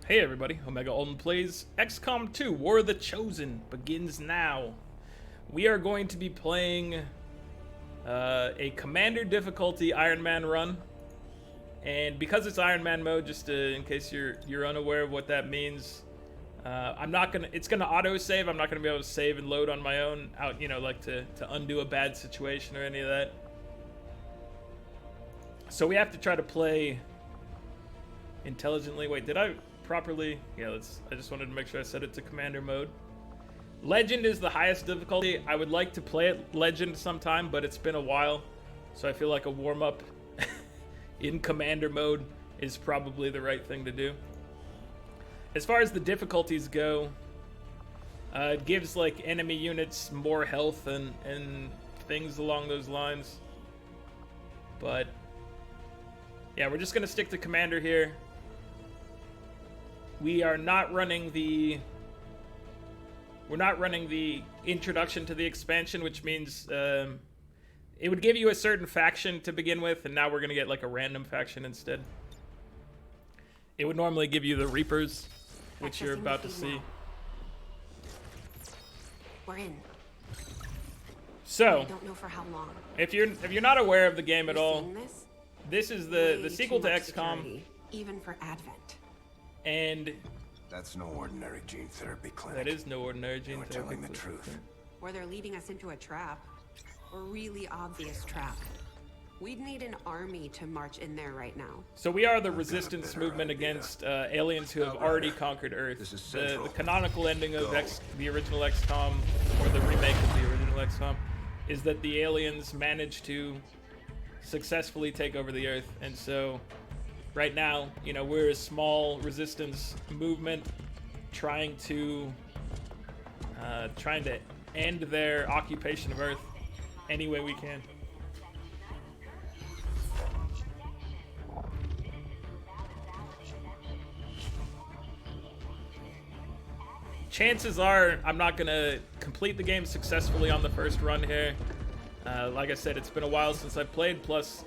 Hey everybody, Omega Alden plays XCOM 2 War of the Chosen begins now. We are going to be playing a Commander difficulty Ironman run. And because it's Ironman Mode, just in case you're unaware of what that means, it's gonna auto-save. I'm not gonna be able to save and load on my own out, like to undo a bad situation or any of that. So we have to try to play intelligently. Wait, did I properly? Yeah, I just wanted to make sure I set it to Commander mode. Legend is the highest difficulty. I would like to play it Legend sometime, but it's been a while, so I feel like a warm-up in Commander mode is probably the right thing to do. As far as the difficulties go, it gives like enemy units more health and things along those lines. But yeah, we're just gonna stick to Commander here. We're not running the introduction to the expansion, which means it would give you a certain faction to begin with, and now we're gonna get like a random faction instead. It would normally give you the Reapers, which you're about to see. We're in. So, I don't know for how long. if you're not aware of the game at all, this is the Way sequel too to much XCOM. security, even for Advent. And that's no ordinary gene therapy clinic. that is no ordinary gene therapy. Telling the truth. Or they're leading us into a trap. A really obvious trap. We'd need an army to march in there right now. So we are the resistance movement against aliens who have already conquered Earth. The canonical ending of the original XCOM, or the remake of the original XCOM, is that the aliens managed to successfully take over the Earth. And so right now, we're a small resistance movement trying to end their occupation of Earth any way we can. Chances are I'm not gonna complete the game successfully on the first run here. Like I said, it's been a while since I've played, plus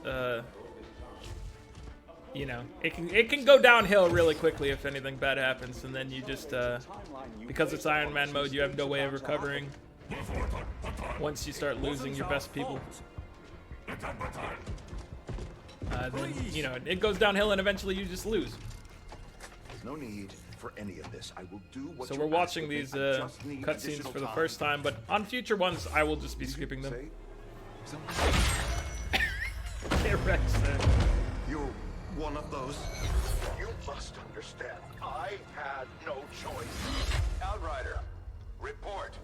it can go downhill really quickly if anything bad happens, and then you just because it's Ironman mode, you have no way of recovering once you start losing your best people. Then it goes downhill and eventually you just lose. No need for any of this. I will do what so we're watching these cutscenes for the first time, but on future ones I will just be skipping them. You're one of those. You must understand. I had no choice. Outrider, report.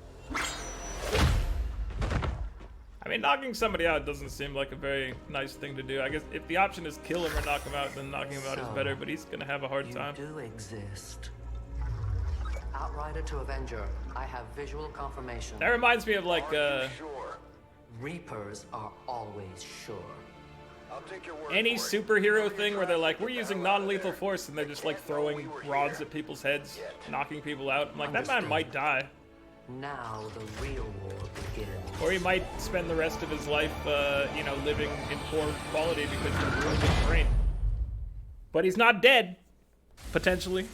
I mean, knocking somebody out doesn't seem like a very nice thing to do. I guess if the option is kill him or knock him out, then knocking him out is better, but he's gonna have a hard time. You do exist. Outrider to Avenger, I have visual confirmation. That reminds me of like Reapers are always sure. I'll take your word any for it. superhero thing where they're like, we're using non-lethal force, and they're just like throwing rods at people's heads, knocking people out. I'm like, that man might die. Now the real war begins. Or he might spend the rest of his life, living in poor quality because he ruined his brain. But he's not dead, potentially.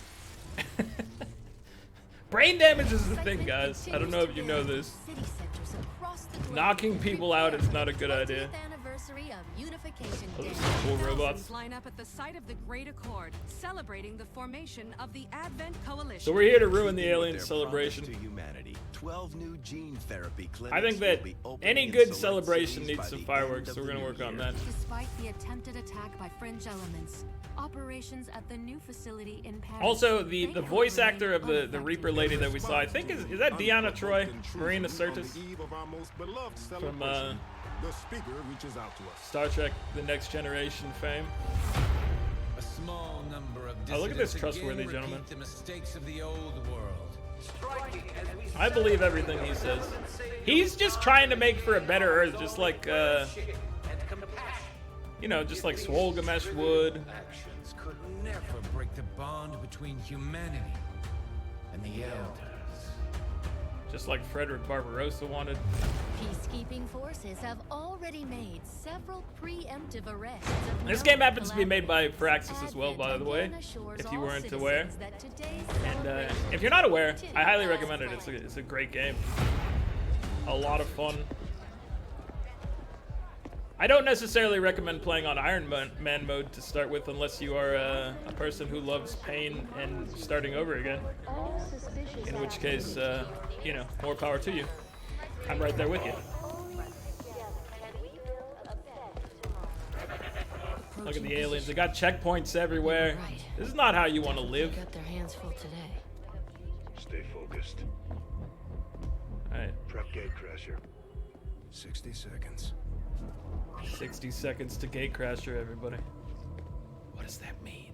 Brain damage is the thing, guys. I don't know if you know this. Knocking people out is not a good idea. Those are some cool robots. Line up at the site of the Great Accord, celebrating the formation of the Advent Coalition. So we're here to ruin the alien celebration. To humanity. 12 new gene therapy clinics I think that will be opening any in good select celebration cities needs by some the fireworks, end so of we're gonna the work on year. that. Despite the attempted attack by fringe elements, operations at the new facility in Paris. Also, the voice actor of the Reaper lady that we saw, I think is that Deanna Troi, Marina Sirtis from the speaker reaches out to us. Star Trek: The Next Generation fame. A small number of Oh, look at this dissidents trustworthy again gentleman. repeat the mistakes of the old world. I believe everything he says. He's just trying to make for a better Earth, just like just like Swolgamesh would. Actions could never break the bond between humanity and the elders. just like Frederick Barbarossa wanted. Peacekeeping forces have already made several preemptive arrests. This game happens to be made by Firaxis as well, by the way, if you weren't aware. And if you're not aware, I highly recommend it. It's a great game. A lot of fun. I don't necessarily recommend playing on Ironman Mode to start with unless you are a person who loves pain and starting over again. In which case, you know, more power to you. I'm right there with you. Look at the aliens. They got checkpoints everywhere. This is not how you want to live. Got their hands full today. Stay focused. Alright. Prep Gatecrasher. 60 seconds. 60 seconds to Gatecrasher, everybody. What does that mean?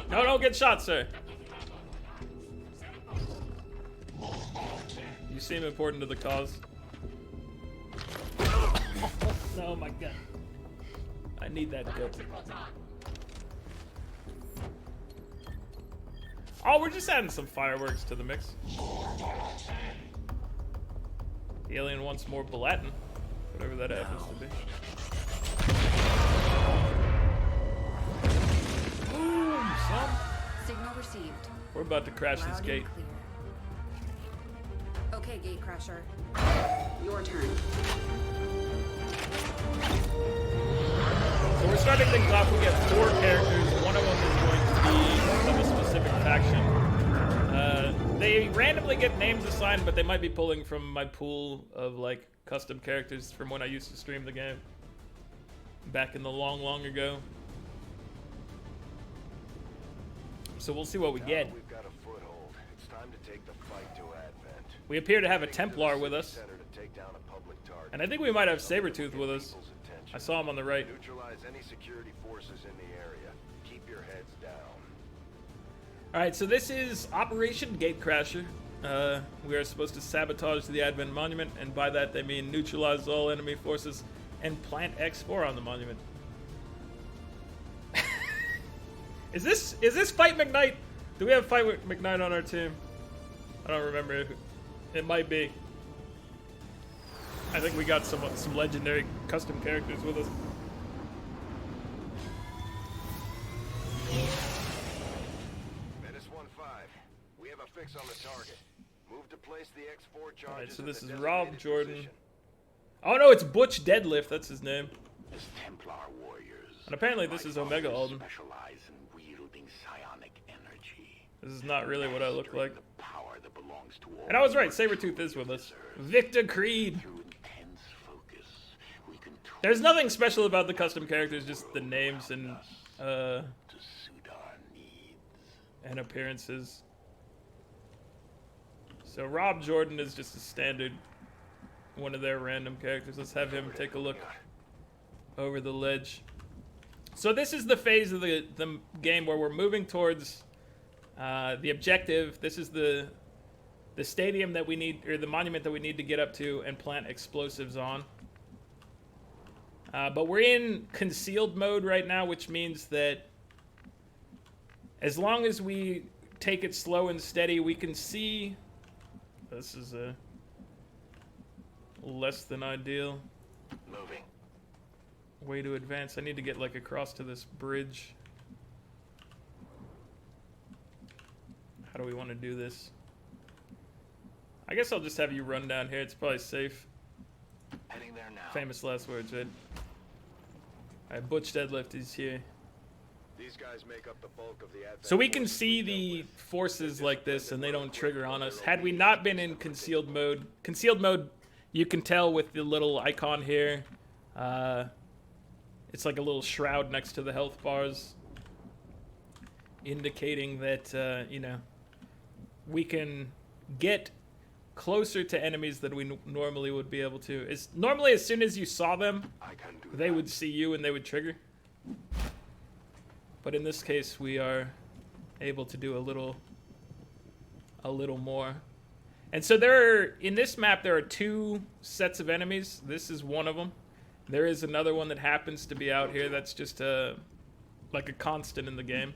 No, don't get shot, sir. You seem important to the cause. Oh my god. I need that dip. Oh, we're just adding some fireworks to the mix. The alien wants more Balatin, whatever that happens to be. Boom, son. Signal received. We're about to crash this gate. Okay, Gatecrasher. Your turn. So we're starting things off. We get 4 characters. One of them is going to be of a specific faction. They randomly get names assigned, but they might be pulling from my pool of like custom characters from when I used to stream the game back in the long ago. So we'll see what we get. We've got a foothold. It's time to take the fight to Advent. We appear to have a Templar with us, and I think we might have Sabretooth with us. I saw him on the right. Neutralize any security forces in the area. Keep your heads down. Alright, so this is Operation Gatecrasher. We are supposed to sabotage the Advent Monument, and by that they mean neutralize all enemy forces and plant X4 on the monument. Is this Fight McKnight? Do we have Fight McKnight on our team? I don't remember. It might be. I think we got some legendary custom characters with us. Menace 1-5. We have a fix on the target. Move to place the X4 charges. Alright, so this is Rob Jordan. Oh no, it's Butch Deadlift. That's his name. As Templar warriors. And apparently this is Omega Alden. Specialize in wielding psionic energy. This is not really what I look like. The power that belongs to all. And I was right, Sabretooth is with us. Victor Creed. There's nothing special about the custom characters, just the names and appearances. So Rob Jordan is just a standard one of their random characters. Let's have him take a look over the ledge. So this is the phase of the game where we're moving towards the objective. This is the stadium that we need, or the monument that we need to get up to and plant explosives on. But we're in concealed mode right now, which means that as long as we take it slow and steady, we can see. This is a less than ideal way to advance. I need to get like across to this bridge. How do we want to do this? I guess I'll just have you run down here. It's probably safe. Heading there now. Famous last words, right? Alright, Butch Deadlift is here. These guys make up the bulk of the Advent. So we can see the forces like this and they don't trigger on us. Had we not been in concealed mode, you can tell with the little icon here. It's like a little shroud next to the health bars, indicating that, you know, we can get closer to enemies than we normally would be able to. Normally, as soon as you saw them, they would see you and they would trigger. But in this case, we are able to do a little more. And so in this map, there are 2 sets of enemies. This is one of them. There is another one that happens to be out here. That's just like a constant in the game.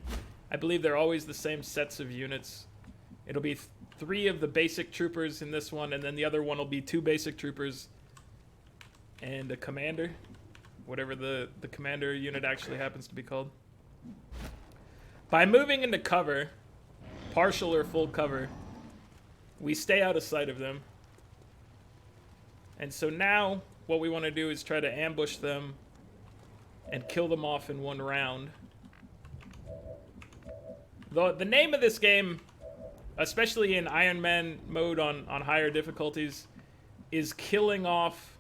I believe they're always the same sets of units. It'll be 3 of the basic troopers in this one, and then the other one will be 2 basic troopers and a commander, whatever the commander unit actually happens to be called. By moving into cover, partial or full cover, we stay out of sight of them. And so now what we want to do is try to ambush them and kill them off in one round. The name of this game, especially in Ironman mode on higher difficulties, is killing off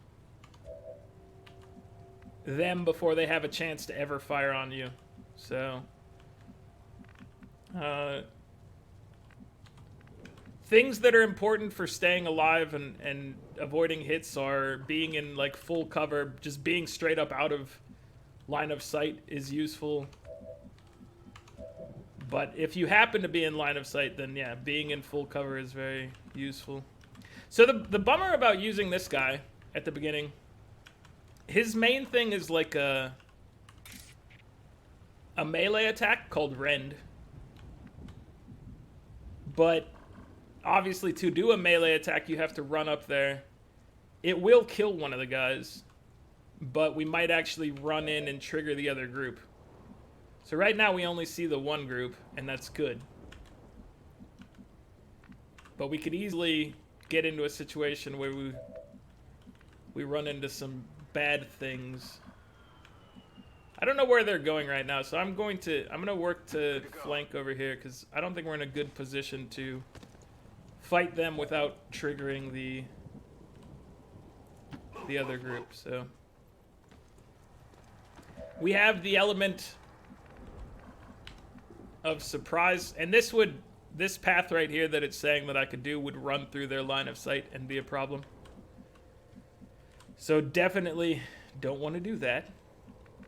them before they have a chance to ever fire on you. So things that are important for staying alive and avoiding hits are being in like full cover. Just being straight up out of line of sight is useful. But if you happen to be in line of sight, then yeah, being in full cover is very useful. So the bummer about using this guy at the beginning, his main thing is like a melee attack called Rend. But obviously to do a melee attack, you have to run up there. It will kill one of the guys, but we might actually run in and trigger the other group. So right now we only see the one group, and that's good. But we could easily get into a situation where we run into some bad things. I don't know where they're going right now, so I'm gonna work to flank over here because I don't think we're in a good position to fight them without triggering the other group. So we have the element of surprise, and this path right here that it's saying that I could do would run through their line of sight and be a problem. So definitely don't want to do that.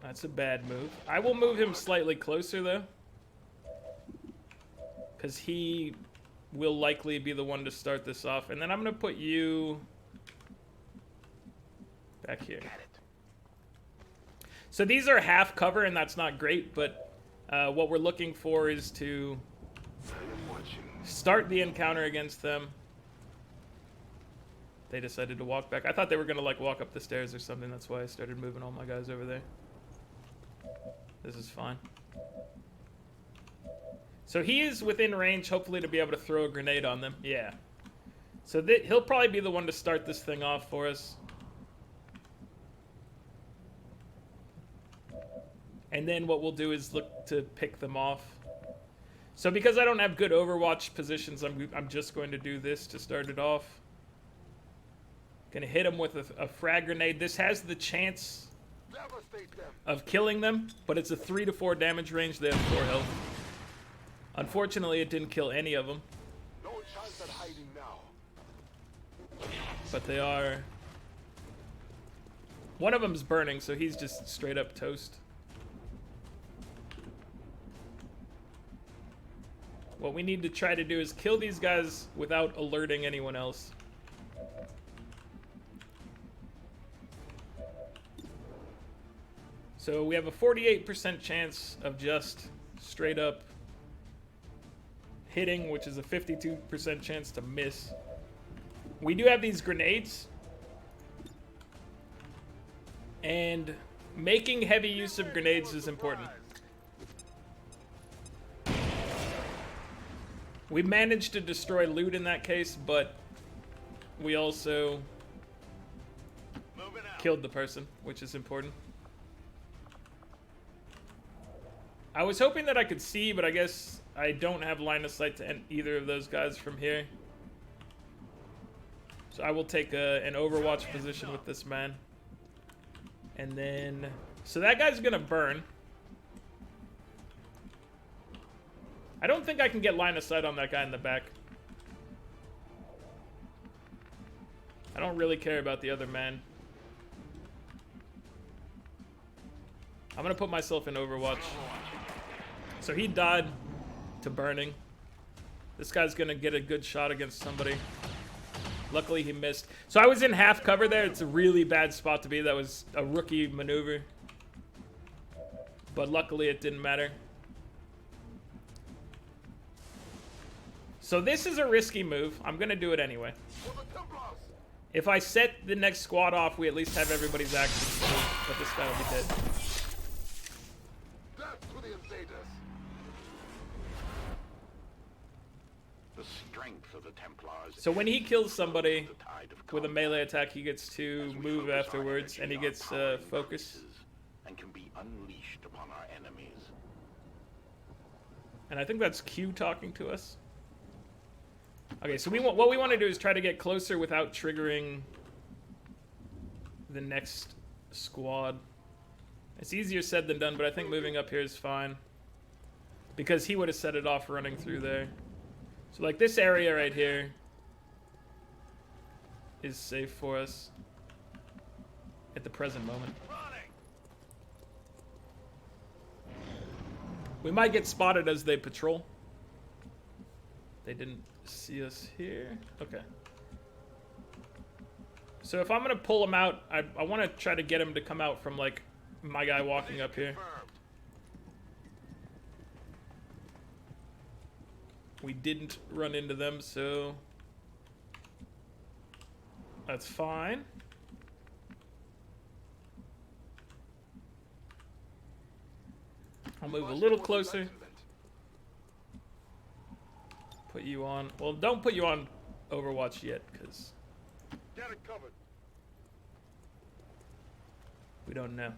That's a bad move. I will move him slightly closer though, because he will likely be the one to start this off. And then I'm going to put you back here. So these are half cover, and that's not great, but what we're looking for is to start the encounter against them. They decided to walk back. I thought they were going to like walk up the stairs or something. That's why I started moving all my guys over there. This is fine. So he is within range, hopefully, to be able to throw a grenade on them. Yeah. So he'll probably be the one to start this thing off for us. And then what we'll do is look to pick them off. So because I don't have good Overwatch positions, I'm just going to do this to start it off. Gonna hit them with a frag grenade. This has the chance of killing them, but it's a 3 to 4 damage range. They have 4 health. Unfortunately, it didn't kill any of them. No chance at hiding now. But they are... One of them's burning, so he's just straight up toast. What we need to try to do is kill these guys without alerting anyone else. So we have a 48% chance of just straight up hitting, which is a 52% chance to miss. We do have these grenades. And making heavy use of grenades is important. We managed to destroy loot in that case, but we also killed the person, which is important. I was hoping that I could see, but I guess I don't have line of sight to either of those guys from here. So I will take an Overwatch position with this man. And then... So that guy's gonna burn. I don't think I can get line of sight on that guy in the back. I don't really care about the other man. I'm gonna put myself in Overwatch. So he died to burning. This guy's gonna get a good shot against somebody. Luckily he missed. So I was in half cover there. It's a really bad spot to be. That was a rookie maneuver. But luckily it didn't matter. So this is a risky move. I'm gonna do it anyway. If I set the next squad off, we at least have everybody's actions, but this guy will be dead. Death to the invaders. The strength of the Templars. So when he kills somebody with a melee attack, he gets to move afterwards, and he gets focus. And can be unleashed upon our enemies. And I think that's Q talking to us. Okay, so what we want to do is try to get closer without triggering the next squad. It's easier said than done, but I think moving up here is fine. Because he would have set it off running through there. So like this area right here is safe for us at the present moment. We might get spotted as they patrol. They didn't see us here. Okay. So if I'm gonna pull him out, I want to try to get him to come out from like my guy walking up here. We didn't run into them, so that's fine. I'll move a little closer. Put you on. Well, don't put you on Overwatch yet, because Get it covered. we don't know.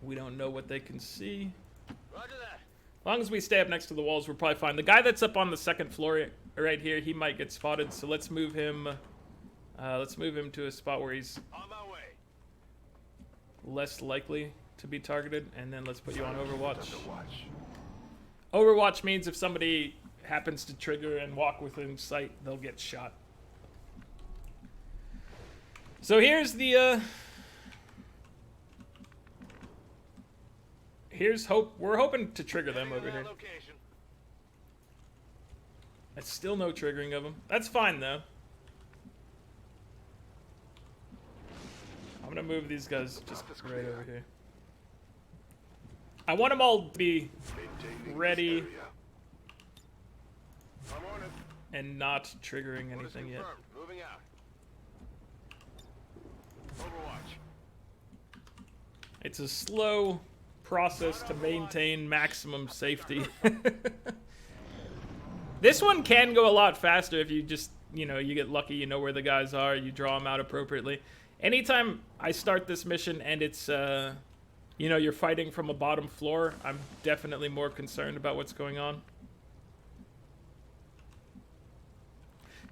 We don't know what they can see. Roger that. As long as we stay up next to the walls, we're probably fine. The guy that's up on the second floor right here, he might get spotted, so let's move him. Let's move him to a spot where he's On my way. less likely to be targeted, and then let's put you on Overwatch. Watch. Overwatch means if somebody happens to trigger and walk within sight, they'll get shot. So here's the here's hope. We're hoping to trigger them over here. Location. That's still no triggering of them. That's fine though. I'm gonna move these guys just right over here. I want them all to be ready I'm on it. and not triggering anything yet. Confirmed. Moving out. Overwatch. It's a slow process to maintain maximum safety. This one can go a lot faster if you just, you get lucky, you know where the guys are, you draw them out appropriately. Anytime I start this mission and it's, you're fighting from a bottom floor, I'm definitely more concerned about what's going on.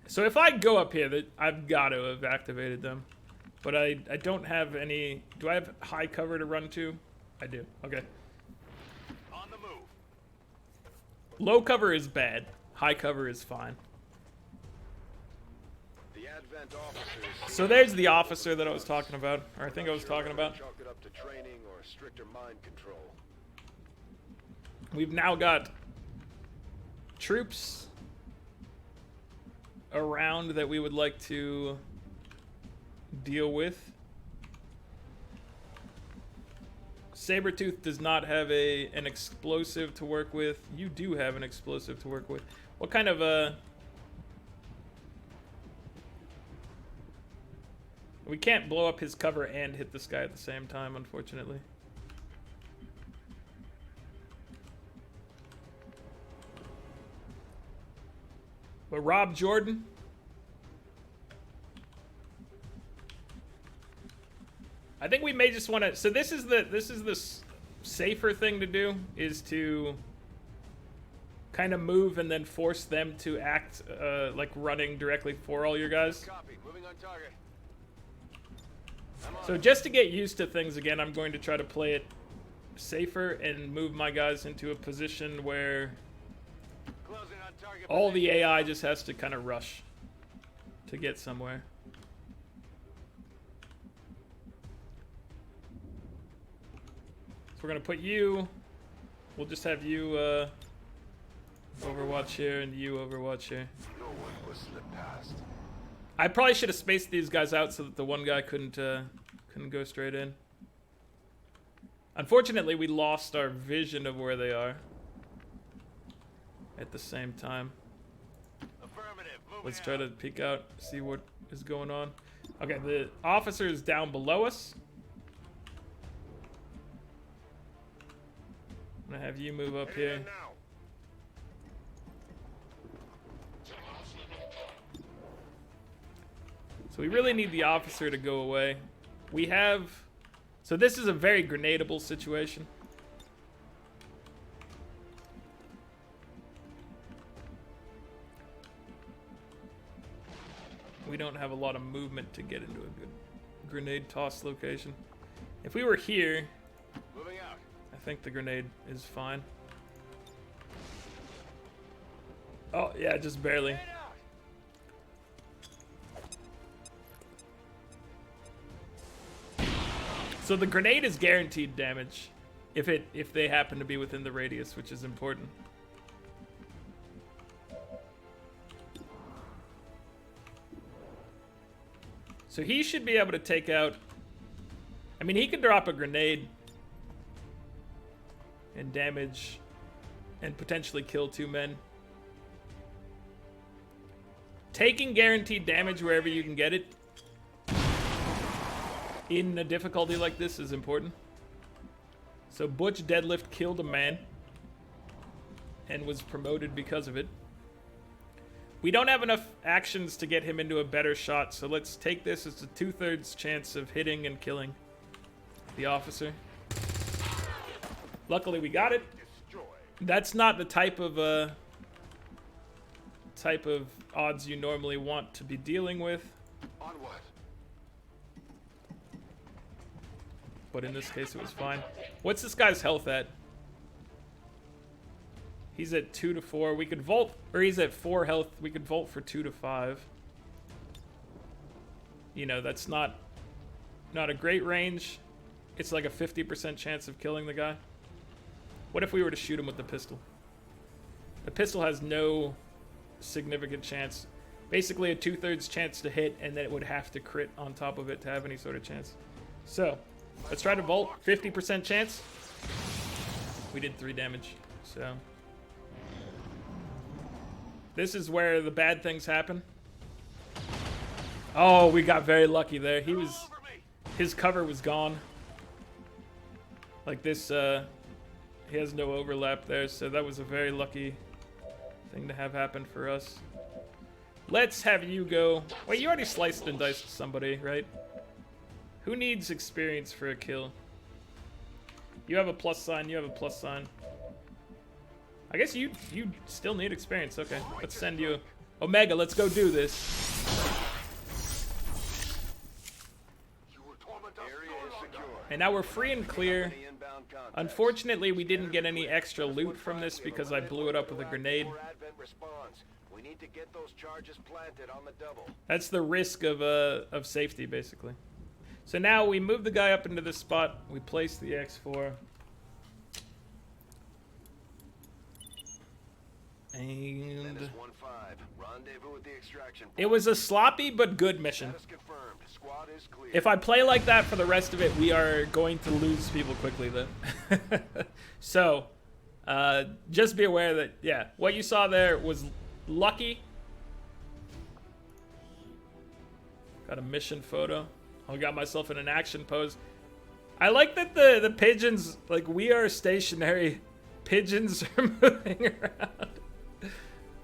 So if I go up here, I've got to have activated them. But I don't have any... Do I have high cover to run to? I do. Okay. On the move. Low cover is bad. High cover is fine. The Advent officers. So there's the officer that I was talking about. Or I think I was talking about. Chalk it up to training or stricter mind control. We've now got troops around that we would like to deal with. Sabretooth does not have an explosive to work with. You do have an explosive to work with. What kind of we can't blow up his cover and hit this guy at the same time, unfortunately. But Rob Jordan. I think we may just want to. So this is the safer thing to do, is to kind of move and then force them to act like running directly for all your guys. Copy. Moving on target. So just to get used to things again, I'm going to try to play it safer and move my guys into a position where Closing on target. all the AI just has to kind of rush to get somewhere. So we're going to put you, we'll just have you Overwatch here and you Overwatch here. No one will slip past. I probably should have spaced these guys out so that the one guy couldn't go straight in. Unfortunately, we lost our vision of where they are at the same time. Affirmative. Moving Let's try to peek out, see what is going on. Okay, the officer is down below us. I'm gonna have you move up here. now. So we really need the officer to go away. We have... So this is a very grenadable situation. We don't have a lot of movement to get into a good grenade toss location. If we were here, Moving out. I think the grenade is fine. Oh, yeah, just barely. Get out. So the grenade is guaranteed damage if they happen to be within the radius, which is important. So he should be able to take out... I mean, he could drop a grenade and damage and potentially kill 2 men. Taking guaranteed damage wherever you can get it in a difficulty like this is important. So Butch Deadlift killed a man and was promoted because of it. We don't have enough actions to get him into a better shot, so let's take this as a 2/3 chance of hitting and killing the officer. Luckily we got it. That's not the type of odds you normally want to be dealing with. Onward. But in this case, it was fine. What's this guy's health at? He's at 2 to 4. We could vault, or he's at 4 health. We could vault for 2 to 5. You know, that's not a great range. It's like a 50% chance of killing the guy. What if we were to shoot him with the pistol? The pistol has no significant chance. Basically a 2/3 chance to hit, and then it would have to crit on top of it to have any sort of chance. So... let's try to vault. 50% chance. We did 3 damage. So this is where the bad things happen. Oh, we got very lucky there. His cover was gone. Like this, he has no overlap there, so that was a very lucky thing to have happen for us. Let's have you go. Wait, you already sliced and diced somebody, right? Who needs experience for a kill? You have a plus sign, you have a plus sign. I guess you still need experience. Okay, let's send you... Omega, let's go do this. And now we're free and clear. Unfortunately, we didn't get any extra loot from this because I blew it up with a grenade. We need to get those charges planted on the double. That's the risk of safety, basically. So now we move the guy up into this spot. We place the X4. And it was a sloppy but good mission. If I play like that for the rest of it, we are going to lose people quickly then. So, just be aware that, yeah, what you saw there was lucky. Got a mission photo. I got myself in an action pose. I like that the pigeons, like, we are stationary. Pigeons are moving around.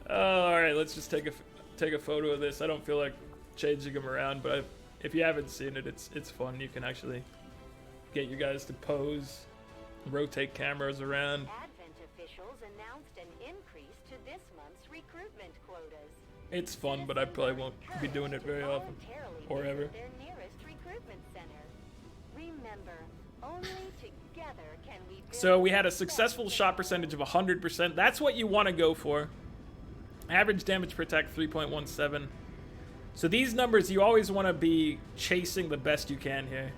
Oh, all right, let's just take a photo of this. I don't feel like changing them around, but if you haven't seen it, it's fun. You can actually get you guys to pose, rotate cameras around. Advent officials announced an increase to this month's recruitment quotas. It's fun, but I probably won't be doing it very often or ever. Their nearest recruitment center. Remember, only together can we build. So we had a successful shot percentage of 100%. That's what you want to go for. Average damage per attack 3.17. So these numbers, you always want to be chasing the best you can here.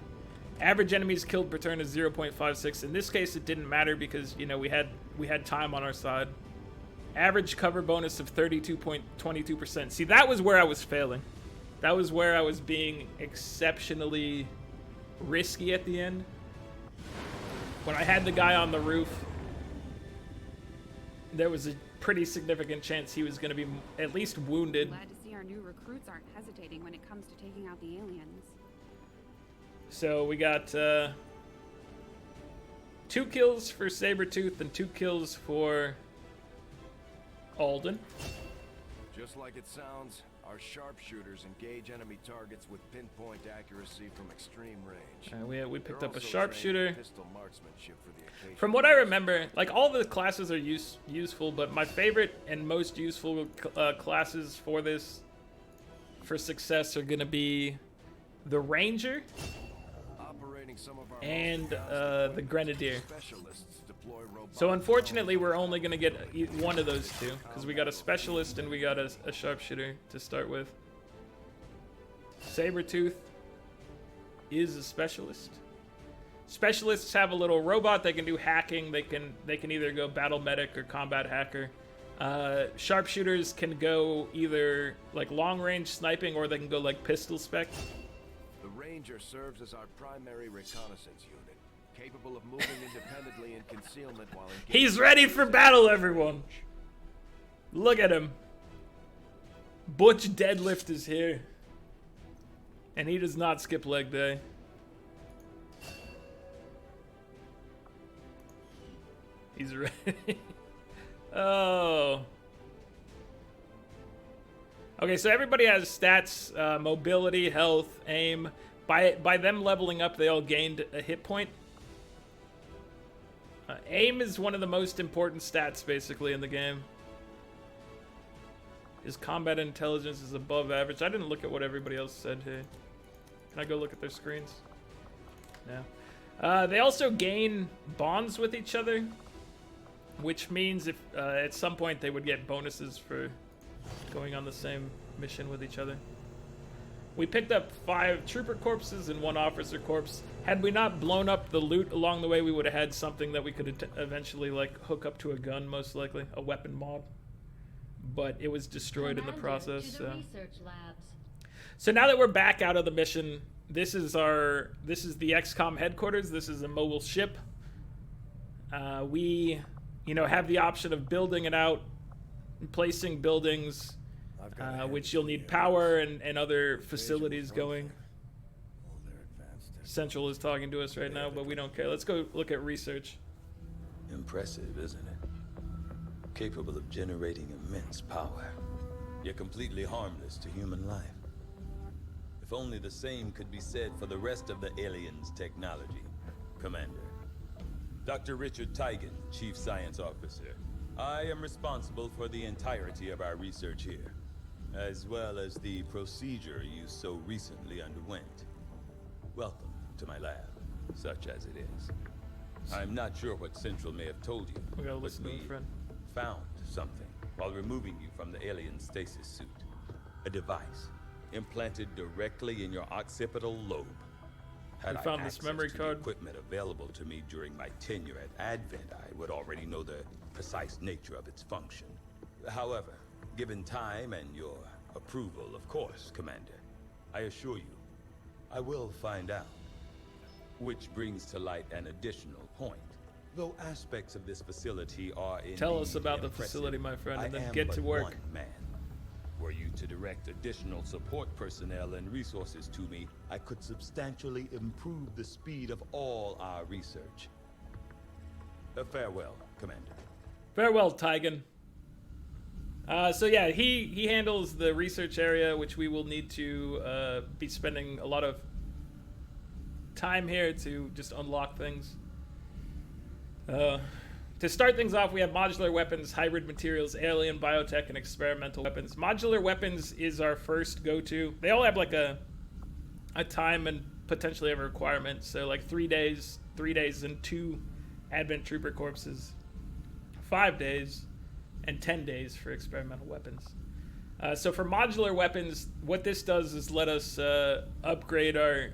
Average enemies killed per turn is 0.56. In this case, it didn't matter because, you know, we had time on our side. Average cover bonus of 32.22%. See, that was where I was failing. That was where I was being exceptionally risky at the end. When I had the guy on the roof, there was pretty significant chance he was going to be at least wounded. Glad to see our new recruits aren't hesitating when it comes to taking out the aliens. So we got 2 kills for Sabretooth and 2 kills for Alden. Just like it sounds, our sharpshooters engage enemy targets with pinpoint accuracy from extreme range. We picked They're up a also sharpshooter. trained in pistol marksmanship for the occasion. From what I remember, like, all the classes are useful, but my favorite and most useful classes for this, for success, are going to be the Ranger Operating some of our and most the Grenadier. specialists deploy robotic So unfortunately, we're only going to get one of those two, because we got a Specialist and we got a Sharpshooter to start with. Sabretooth is a Specialist. Specialists have a little robot. They can do hacking. They can either go battle medic or combat hacker. Sharpshooters can go either like long range sniping, or they can go like pistol spec. The Ranger serves as our primary reconnaissance unit, capable of moving independently in concealment while engaged. He's ready for battle, everyone. Look at him. Butch Deadlift is here, and he does not skip leg day. He's ready. Oh. Okay, so everybody has stats, mobility, health, aim. By them leveling up, they all gained a hit point. Aim is one of the most important stats, basically, in the game. His combat intelligence is above average. I didn't look at what everybody else said here. Can I go look at their screens? No. They also gain bonds with each other, which means if at some point they would get bonuses for going on the same mission with each other. We picked up 5 trooper corpses and 1 officer corpse. Had we not blown up the loot along the way, we would have had something that we could eventually like hook up to a gun, most likely a weapon mod. But it was destroyed in the process. To the research labs. So now that we're back out of the mission, this is the XCOM headquarters. This is a mobile ship. We, have the option of building it out, placing buildings, which you'll need power and other facilities going. Central is talking to us right now, but we don't care. Let's go look at research. Impressive, isn't it? Capable of generating immense power, yet completely harmless to human life. If only the same could be said for the rest of the aliens' technology. Commander. Dr. Richard Tigan, Chief Science Officer. I am responsible for the entirety of our research here, as well as the procedure you so recently underwent. Welcome to my lab, such as it is. I'm not sure what Central may have told you, We gotta but listen to we a friend. found something while removing you from the alien stasis suit. A device implanted directly in your occipital lobe. Had We I found this access memory to card. the equipment available to me during my tenure at Advent, I would already know the precise nature of its function. However, given time and your approval, of course, Commander, I assure you, I will find out. Which brings to light an additional point. Though aspects of this facility are indeed Tell us about the impressive, facility, my friend, and I then am get but to work. one man. Were you to direct additional support personnel and resources to me, I could substantially improve the speed of all our research. Farewell, Commander. Farewell, Tigan. So yeah, he handles the research area, which we will need to be spending a lot of time here to just unlock things. To start things off, we have modular weapons, hybrid materials, alien, biotech, and experimental weapons. Modular weapons is our first go-to. They all have like a time and potentially have a requirement. So like 3 days and 2 Advent Trooper corpses, 5 days, and 10 days for experimental weapons. So for modular weapons, what this does is let us upgrade our,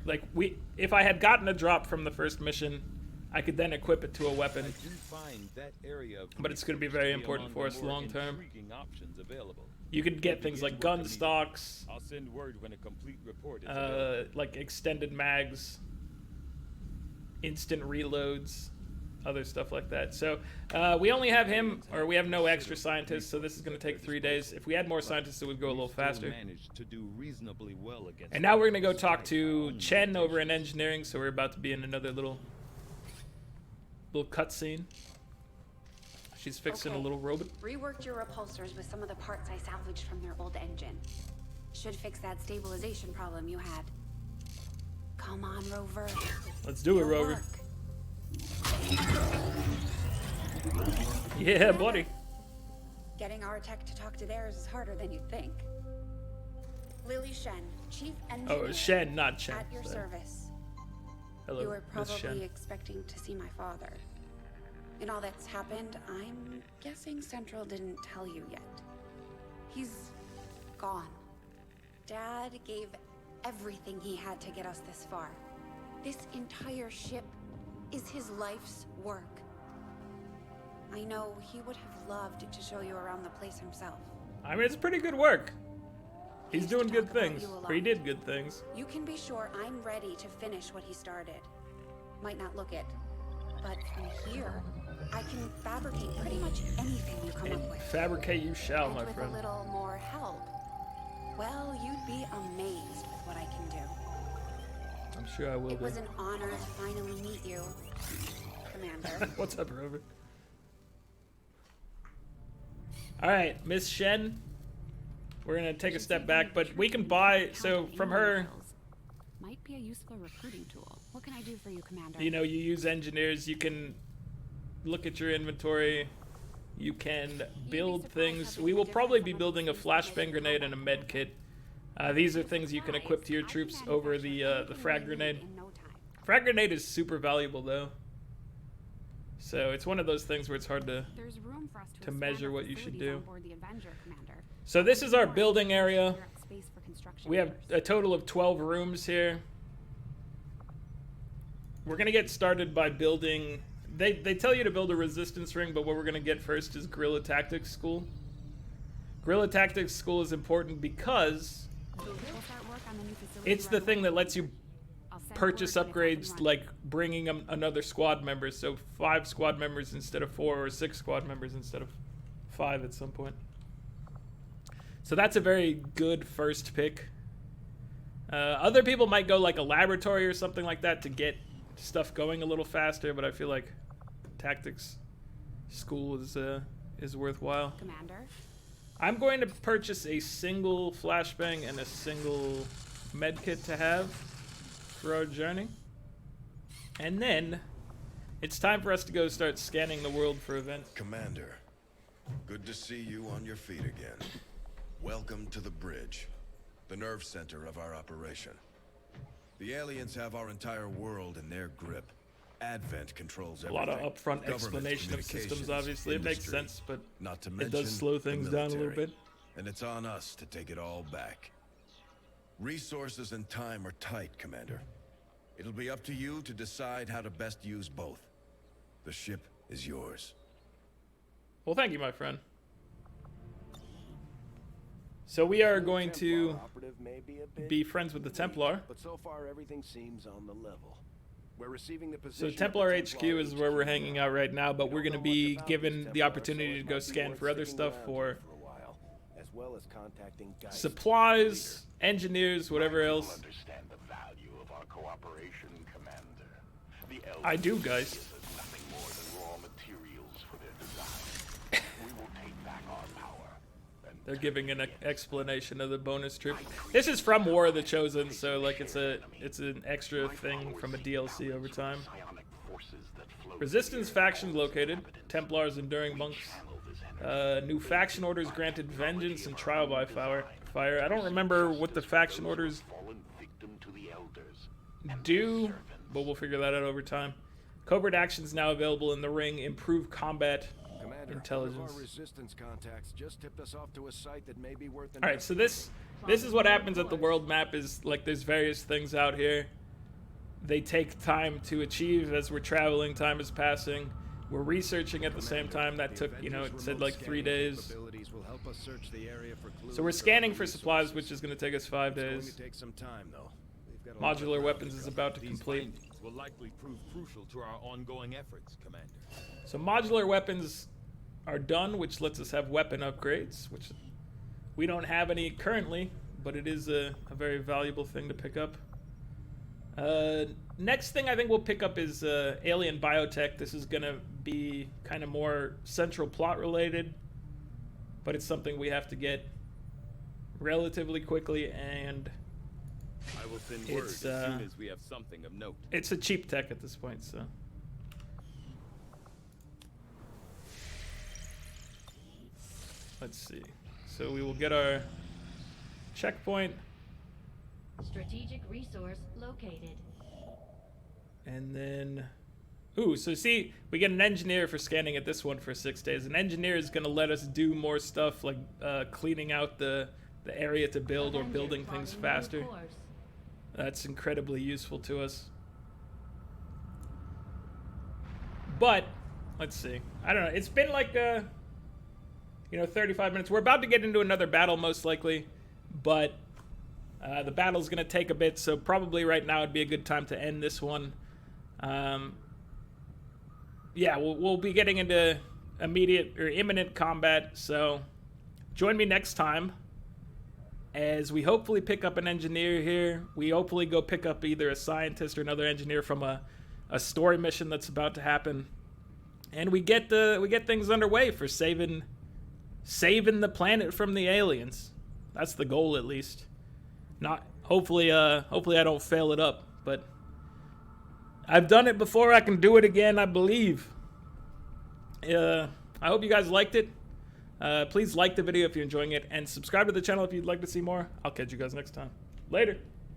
if I had gotten a drop from the first mission, I could then equip it to a weapon. I do find that area of But it's going to be very important for us long term. intriguing options available. You can get things like gun stocks, I'll send word when a complete report is available. like extended mags, instant reloads, other stuff like that. So we only have him, or we have no extra scientists, so this is going to take 3 days. If we had more scientists, it would go a little faster. And now we're going to go talk to Chen over in engineering, so we're about to be in another little cutscene. She's fixing a little robot. Reworked your repulsors with some of the parts I salvaged from their old engine. Should fix that stabilization problem you had. Come on, Rover. Let's do it, Rover. Yeah, buddy. Getting our tech to talk to theirs is harder than you'd think. Lily Shen, Chief Engineer. Oh, Shen, not Chen. At your service. Hello, You were Miss Shen. probably expecting to see my father. In all that's happened, I'm guessing Central didn't tell you yet. He's gone. Dad gave everything he had to get us this far. This entire ship is his life's work. I know he would have loved to show you around the place himself. I mean, it's pretty good work. He's doing good things. Or he did good things. You can be sure I'm ready to finish what he started. Might not look it, but from here, I can fabricate pretty much anything you come up with. Fabricate you shall, my with friend. a little more help, well, you'd be amazed with what I can do. I'm sure I will It be. was an honor to finally meet you, Commander. What's up, Rover? Alright, Miss Shen. We're gonna take a step back, but we can buy, so from her, Might be a useful recruiting tool. What can I do for you, Commander? you know, you use engineers, you can look at your inventory, you can build things. We will probably be building a flashbang grenade and a med kit. These are things you can equip to your troops over the frag grenade. Frag grenade is super valuable though. So it's one of those things where it's hard to measure what you should do. So this is our building area. We have a total of 12 rooms here. We're gonna get started by building. They tell you to build a resistance ring, but what we're gonna get first is Guerrilla Tactics School. Guerrilla Tactics School is important because it's the thing that lets you purchase upgrades, like bringing another squad member. So 5 squad members instead of 4, or 6 squad members instead of 5 at some point. So that's a very good first pick. Other people might go like a laboratory or something like that to get stuff going a little faster, but I feel like Tactics School is worthwhile. Commander? I'm going to purchase a single flashbang and a single medkit to have for our journey. And then it's time for us to go start scanning the world for events. Commander, good to see you on your feet again. Welcome to the bridge, the nerve center of our operation. The aliens have our entire world in their grip. Advent controls everything. A lot of upfront explanation of systems, obviously. It makes sense, but it does slow things down a little bit. And it's on us to take it all back. Resources and time are tight, Commander. It'll be up to you to decide how to best use both. The ship is yours. Well, thank you, my friend. So we are going to be friends with the Templar. But so far everything seems on the level. We're receiving the So position Templar HQ is where we're hanging out right now, but we're going to be given the opportunity to go scan for other stuff, for as well as contacting supplies, engineers, whatever else. Understand the value of our cooperation, Commander. I do, guys. Nothing more than raw materials for their design. We will take back our power. They're giving an explanation of the bonus trip. This is from War of the Chosen, so like it's an extra thing from a DLC over time. Resistance faction located. Templars enduring monks. New faction orders granted vengeance and trial by fire. I don't remember what the faction orders do, but we'll figure that out over time. Covert actions now available in the ring. Improve combat intelligence. Our resistance contacts just tipped us off to a site that may be worth. All right, so this is what happens at the world map. Is like there's various things out here. They take time to achieve as we're traveling. Time is passing. We're researching at the same time. That took, you know, it said like 3 days. So we're scanning for supplies, which is going to take us 5 days. Modular Weapons is about to complete. upgrades will likely prove crucial to our ongoing efforts, Commander. So modular weapons are done, which lets us have weapon upgrades, which we don't have any currently, but it is a very valuable thing to pick up. Next thing I think we'll pick up is Alien Biotech. This is going to be kind of more central plot related, but it's something we have to get relatively quickly, and I will send word as soon as we have something of note. It's a cheap tech at this point, so. Let's see. So we will get our checkpoint. Strategic resource located. And then, ooh, so see, we get an engineer for scanning at this one for 6 days. An engineer is going to let us do more stuff like cleaning out the area to build or building things faster. That's incredibly useful to us. But, let's see. I don't know. It's been like, 35 minutes. We're about to get into another battle most likely, but the battle's going to take a bit, so probably right now would be a good time to end this one. Yeah, we'll be getting into immediate or imminent combat, so join me next time as we hopefully pick up an engineer here. We hopefully go pick up either a scientist or another engineer from a story mission that's about to happen, and we get things underway for saving the planet from the aliens. That's the goal, at least. Not hopefully I don't fail it up, but I've done it before. I can do it again, I believe. I hope you guys liked it. Please like the video if you're enjoying it, and subscribe to the channel if you'd like to see more. I'll catch you guys next time. Later.